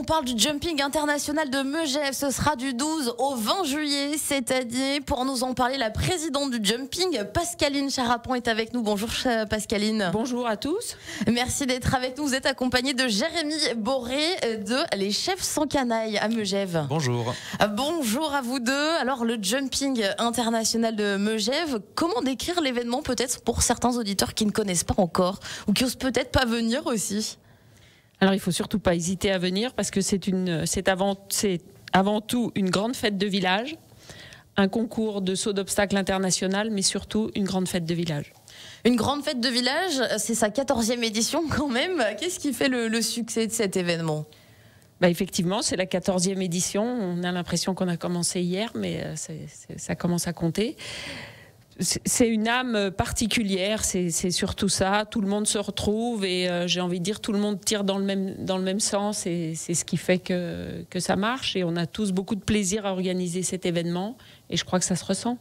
parle du jumping international de Megève. Ce sera du 12 au 20 juillet cette année. Pour nous en parler, la présidente du jumping, Pascaline Charapon, est avec nous. Bonjour Pascaline. Bonjour à tous. Merci d'être avec nous. Vous êtes accompagnée de Jérémy Boré de Les Chefs sans canaille à Megève. Bonjour. Bonjour à vous deux. Alors le jumping international de Megève, comment décrire l'événement peut-être pour certains auditeurs qui ne connaissent pas encore ou qui osent peut-être pas venir aussi? Alors il faut surtout pas hésiter à venir parce que c'est avant tout une grande fête de village, un concours de saut d'obstacles international, mais surtout une grande fête de village. Une grande fête de village, c'est sa 14e édition quand même. Qu'est-ce qui fait le succès de cet événement? Effectivement, c'est la 14e édition. On a l'impression qu'on a commencé hier, mais ça commence à compter. C'est une âme particulière, c'est surtout ça. Tout le monde se retrouve et j'ai envie de dire tout le monde tire dans le même sens et c'est ce qui fait que ça marche. Et on a tous beaucoup de plaisir à organiser cet événement et je crois que ça se ressent.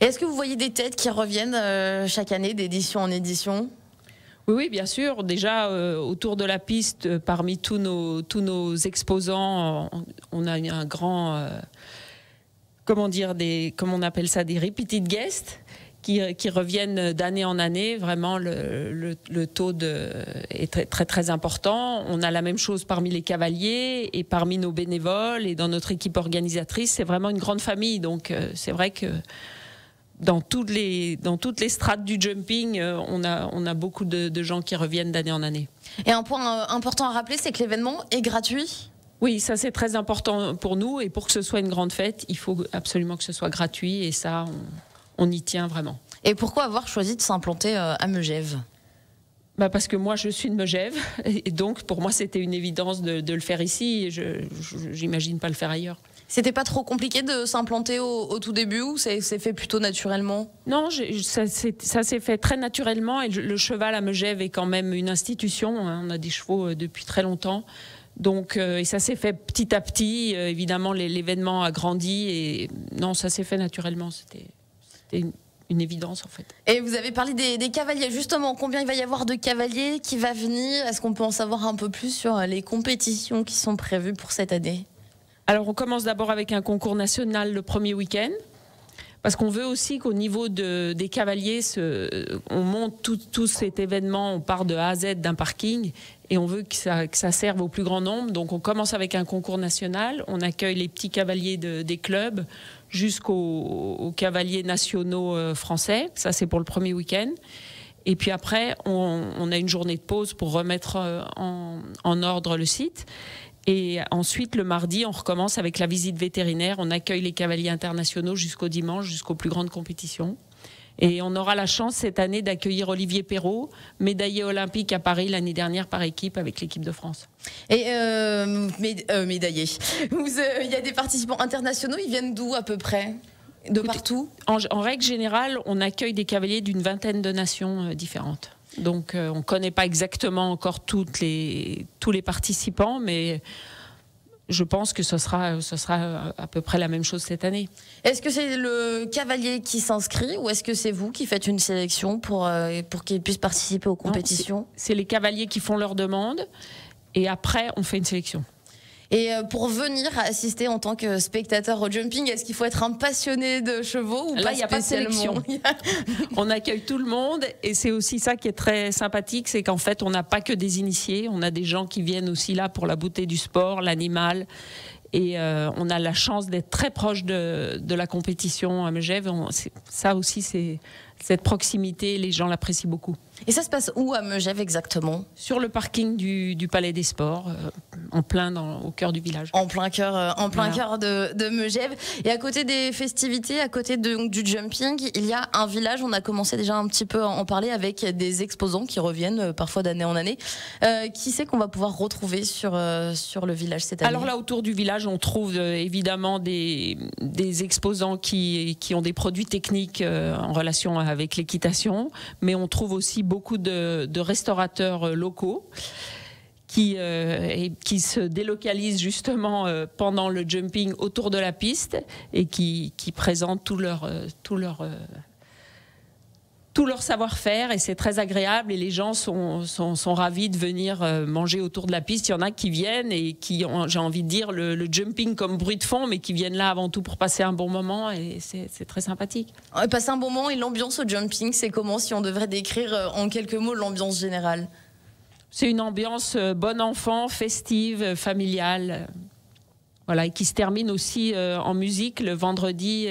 Et est-ce que vous voyez des têtes qui reviennent chaque année d'édition en édition? Oui, bien sûr. Déjà, autour de la piste, parmi tous nos exposants, on a un grand... comment on appelle ça, des repeated guests qui reviennent d'année en année. Vraiment, le taux est très, très, très important. On a la même chose parmi les cavaliers et parmi nos bénévoles et dans notre équipe organisatrice. C'est vraiment une grande famille. Donc, c'est vrai que dans toutes les strates du jumping, on a beaucoup de gens qui reviennent d'année en année. Et un point important à rappeler, c'est que l'événement est gratuit. Oui, ça c'est très important pour nous et pour que ce soit une grande fête, il faut absolument que ce soit gratuit et ça, on y tient vraiment. Et pourquoi avoir choisi de s'implanter à Megève? Parce que moi je suis de Megève et donc pour moi c'était une évidence de le faire ici et j'imagine pas le faire ailleurs. C'était pas trop compliqué de s'implanter au tout début ou c'est fait plutôt naturellement? Non, ça s'est fait très naturellement et le cheval à Megève est quand même une institution, hein, on a des chevaux depuis très longtemps. Donc, et ça s'est fait petit à petit. Évidemment, l'événement a grandi et non, ça s'est fait naturellement. C'était une évidence en fait. Et vous avez parlé des cavaliers. Justement, combien il va y avoir de cavaliers qui va venir? Est-ce qu'on peut en savoir un peu plus sur les compétitions qui sont prévues pour cette année? Alors, on commence d'abord avec un concours national le premier week-end. Parce qu'on veut aussi qu'au niveau des cavaliers, on monte tout cet événement, on part de A à Z d'un parking et on veut que ça serve au plus grand nombre. Donc on commence avec un concours national, on accueille les petits cavaliers des clubs jusqu'aux cavaliers nationaux français. Ça c'est pour le premier week-end. Et puis après, on a une journée de pause pour remettre en ordre le site. Et ensuite, le mardi, on recommence avec la visite vétérinaire. On accueille les cavaliers internationaux jusqu'au dimanche, jusqu'aux plus grandes compétitions. Et on aura la chance cette année d'accueillir Olivier Perrault, médaillé olympique à Paris l'année dernière par équipe avec l'équipe de France. Et médaillé. Il y a des participants internationaux, ils viennent d'où à peu près? De partout? En règle générale, on accueille des cavaliers d'une vingtaine de nations différentes. Donc on ne connaît pas exactement encore tous les participants, mais je pense que ce sera à peu près la même chose cette année. Est-ce que c'est le cavalier qui s'inscrit ou est-ce que c'est vous qui faites une sélection pour qu'il puisse participer aux compétitions? C'est les cavaliers qui font leur demande et après on fait une sélection. Et pour venir assister en tant que spectateur au jumping, est-ce qu'il faut être un passionné de chevaux ou là, pas? Il n'y a pas de sélection. On accueille tout le monde et c'est aussi ça qui est très sympathique, c'est qu'en fait on n'a pas que des initiés, on a des gens qui viennent aussi là pour la beauté du sport, l'animal. Et on a la chance d'être très proche de la compétition à Megève. Ça aussi, c'est cette proximité, les gens l'apprécient beaucoup. Et ça se passe où à Megève exactement? Sur le parking du Palais des Sports, au cœur du village. En plein cœur de Megève. Et à côté des festivités, à côté du jumping, il y a un village. On a commencé déjà un petit peu à en parler avec des exposants qui reviennent parfois d'année en année. Qui c'est qu'on va pouvoir retrouver sur le village cette année? Alors là, autour du village, on trouve évidemment des exposants qui ont des produits techniques en relation avec l'équitation, mais on trouve aussi beaucoup de restaurateurs locaux qui se délocalisent justement pendant le jumping autour de la piste et qui présentent tout leur tout leur savoir-faire et c'est très agréable et les gens sont ravis de venir manger autour de la piste. Il y en a qui viennent et qui ont, j'ai envie de dire, le jumping comme bruit de fond, mais qui viennent là avant tout pour passer un bon moment et c'est très sympathique. Passer un bon moment et l'ambiance au jumping, c'est comment si on devrait décrire en quelques mots l'ambiance générale? C'est une ambiance bon enfant, festive, familiale. Voilà, et qui se termine aussi en musique le vendredi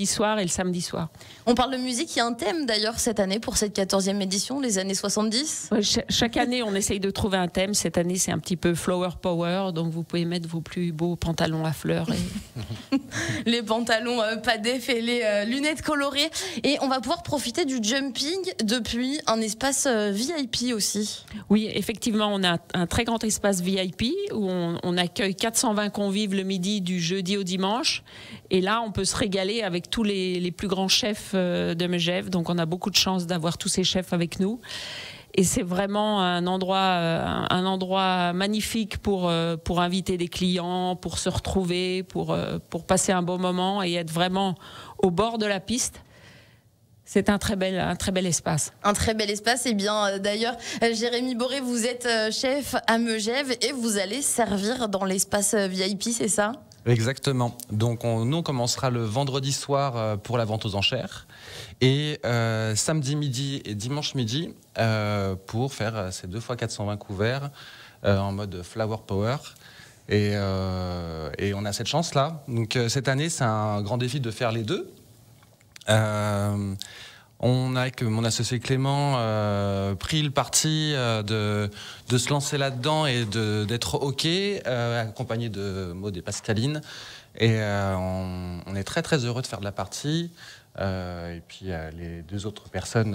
soir et le samedi soir. On parle de musique, il y a un thème d'ailleurs cette année pour cette 14e édition, les années 70. Chaque année, on essaye de trouver un thème. Cette année, c'est un petit peu Flower Power, donc vous pouvez mettre vos plus beaux pantalons à fleurs. Et... les pantalons pas d'eff et les lunettes colorées. Et on va pouvoir profiter du jumping depuis un espace VIP aussi. Oui, effectivement, on a un très grand espace VIP où on accueille 420 convives le midi du jeudi au dimanche. Et là, on peut se régaler avec tous les plus grands chefs de Megève. Donc, on a beaucoup de chance d'avoir tous ces chefs avec nous. Et c'est vraiment un endroit magnifique pour inviter des clients, pour se retrouver, pour passer un bon moment et être vraiment au bord de la piste. C'est un très bel espace. Un très bel espace. Et bien, d'ailleurs, Jérémy Boré, vous êtes chef à Megève et vous allez servir dans l'espace VIP, c'est ça ? Exactement. Donc, nous, on commencera le vendredi soir pour la vente aux enchères et samedi midi et dimanche midi pour faire ces 2 fois 420 couverts en mode Flower Power. Et on a cette chance-là. Donc, cette année, c'est un grand défi de faire les deux. On a, avec mon associé Clément, pris le parti de se lancer là-dedans et d'être OK, accompagné de Maud et Pascaline. Et on est très très heureux de faire de la partie. Et puis les 2 autres personnes,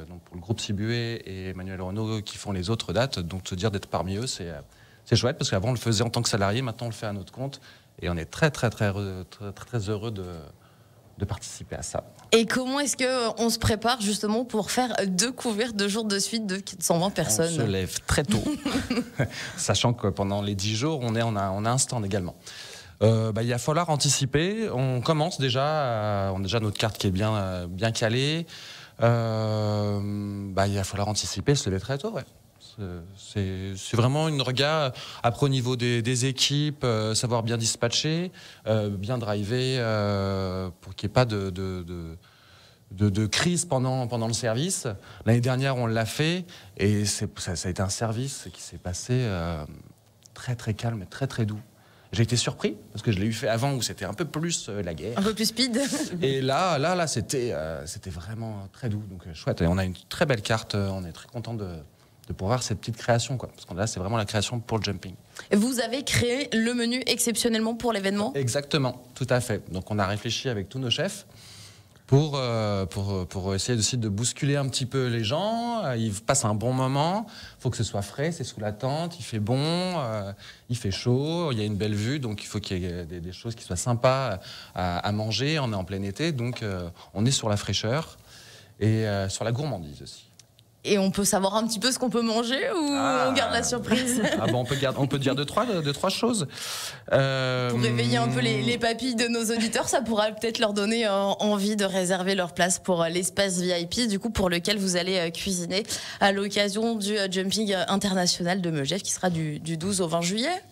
donc pour le groupe Sibué et Emmanuel Renaud, qui font les autres dates. Donc se dire d'être parmi eux, c'est chouette parce qu'avant on le faisait en tant que salarié, maintenant on le fait à notre compte. Et on est très très très heureux de participer à ça. Et comment est-ce qu'on se prépare justement pour faire 2 couverts 2 jours de suite de 420 personnes? On se lève très tôt, sachant que pendant les 10 jours, on a un stand également. Il va falloir anticiper. On commence déjà, on a déjà notre carte qui est bien calée. Il va falloir anticiper, se lever très tôt, ouais. C'est vraiment une regard. Après, au niveau des équipes, savoir bien dispatcher, bien driver, pour qu'il n'y ait pas de crise pendant le service. L'année dernière, on l'a fait et ça a été un service qui s'est passé très très calme et très très doux. J'ai été surpris parce que je l'ai eu fait avant où c'était un peu plus la guerre. Un peu plus speed. Et là, c'était vraiment très doux. Donc chouette. Et on a une très belle carte. On est très content de pouvoir voir cette petite création, quoi. Parce que là, c'est vraiment la création pour le jumping. Vous avez créé le menu exceptionnellement pour l'événement ? Exactement, tout à fait. Donc on a réfléchi avec tous nos chefs pour essayer aussi de bousculer un petit peu les gens. Ils passent un bon moment, il faut que ce soit frais, c'est sous la tente, il fait bon, il fait chaud, il y a une belle vue, donc il faut qu'il y ait des choses qui soient sympas à manger. On est en plein été, donc on est sur la fraîcheur et sur la gourmandise aussi. Et on peut savoir un petit peu ce qu'on peut manger ou on garde la surprise? On peut dire deux, trois choses. Pour réveiller un peu les papilles de nos auditeurs, ça pourra peut-être leur donner envie de réserver leur place pour l'espace VIP, du coup pour lequel vous allez cuisiner à l'occasion du Jumping International de Megève qui sera du 12 au 20 juillet.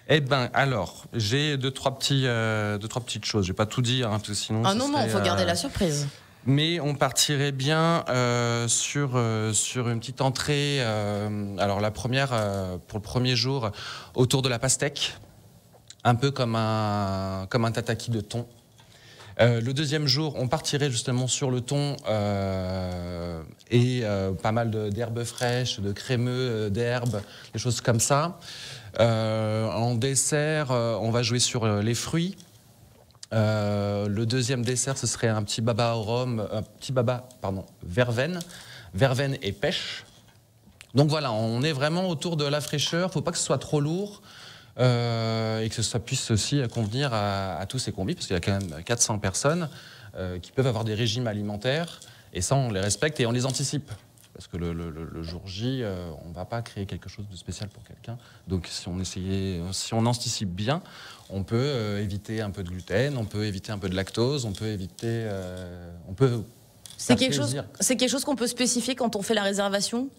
Eh ben, alors, j'ai deux, trois petites choses. Je vais pas tout dire, hein, parce que sinon. Ah non, il faut garder la surprise. Mais on partirait bien sur une petite entrée. Alors la première, pour le premier jour, autour de la pastèque, un peu comme un tataki de thon. Le deuxième jour, on partirait justement sur le thon et pas mal d'herbes fraîches, de crémeux d'herbes, des choses comme ça. En dessert, on va jouer sur les fruits. Le deuxième dessert, ce serait un petit baba au rhum, verveine et pêche. Donc voilà, on est vraiment autour de la fraîcheur. Faut pas que ce soit trop lourd et que ça puisse aussi convenir à tous ces convives, parce qu'il y a quand même 400 personnes qui peuvent avoir des régimes alimentaires, et ça, on les respecte et on les anticipe. Parce que le jour J, on ne va pas créer quelque chose de spécial pour quelqu'un. Donc si on anticipe bien, on peut éviter un peu de gluten, on peut éviter un peu de lactose, on peut C'est quelque chose qu'on peut spécifier quand on fait la réservation?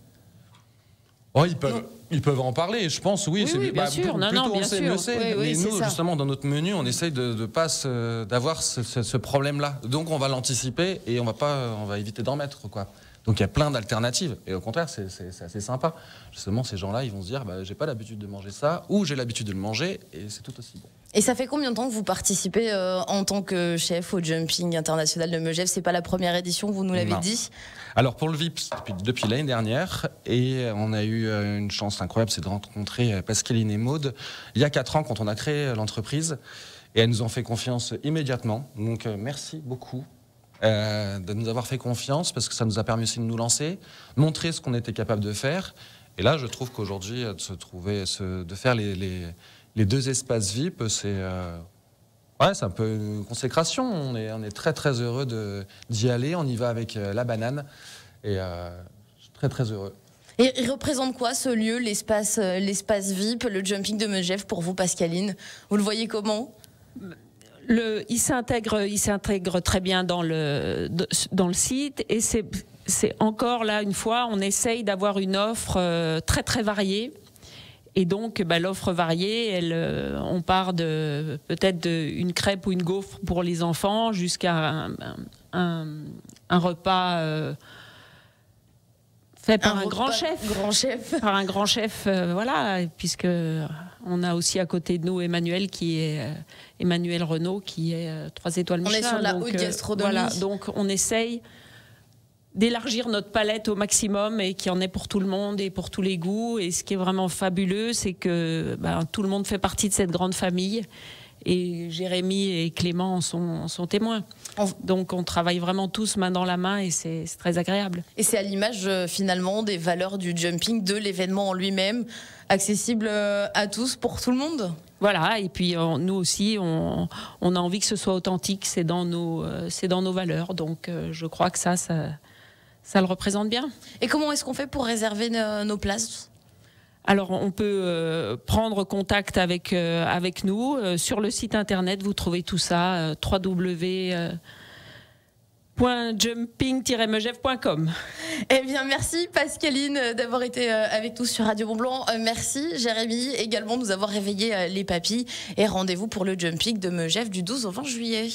Oh, ils peuvent en parler, je pense, oui. Oui, bien sûr. Plus tôt on sait, mieux c'est. Oui, mais nous, justement, dans notre menu, on essaye d'avoir ce problème-là. Donc, on va l'anticiper et on va éviter d'en mettre, quoi. Donc, il y a plein d'alternatives. Et au contraire, c'est assez sympa. Justement, ces gens-là, ils vont se dire, j'ai pas l'habitude de manger ça, ou j'ai l'habitude de le manger, et c'est tout aussi bon. Et ça fait combien de temps que vous participez en tant que chef au Jumping International de Megève? C'est pas la première édition, vous nous l'avez dit? Alors pour le VIPS, depuis l'année dernière, et on a eu une chance incroyable, c'est de rencontrer Pascaline et Maude il y a 4 ans quand on a créé l'entreprise, et elles nous ont fait confiance immédiatement. Donc merci beaucoup de nous avoir fait confiance, parce que ça nous a permis aussi de nous lancer, montrer ce qu'on était capable de faire. Et là, je trouve qu'aujourd'hui, de faire les 2 espaces VIP, c'est un peu une consécration. On est très très heureux d'y aller. On y va avec la banane et je suis très très heureux. Et il représente quoi ce lieu, l'espace VIP, le Jumping de Megève pour vous, Pascaline? Vous le voyez comment? Il s'intègre très bien dans le site, et c'est encore là une fois, on essaye d'avoir une offre très très variée. Et donc, l'offre variée, on part peut-être d'une crêpe ou une gaufre pour les enfants jusqu'à un repas fait par un grand chef. Par un grand chef, voilà, puisque on a aussi à côté de nous Emmanuel Renaud, qui est 3 étoiles Michelin. On est sur la haute gastronomie. Voilà, donc on essaye d'élargir notre palette au maximum et qu'il y en ait pour tout le monde et pour tous les goûts. Et ce qui est vraiment fabuleux, c'est que tout le monde fait partie de cette grande famille. Et Jérémy et Clément sont témoins. Donc on travaille vraiment tous main dans la main et c'est très agréable. Et c'est à l'image finalement des valeurs du jumping, de l'événement en lui-même, accessible à tous, pour tout le monde. Voilà, et puis nous aussi, on a envie que ce soit authentique, c'est dans nos valeurs. Donc je crois que ça le représente bien. Et comment est-ce qu'on fait pour réserver nos places ? Alors, on peut prendre contact avec nous. Sur le site internet, vous trouvez tout ça, www.jumping-megève.com. Eh bien, merci Pascaline d'avoir été avec nous sur Radio Mont Blanc. Merci Jérémy également de nous avoir réveillé les papilles. Et rendez-vous pour le Jumping de Megève du 12 au 20 juillet.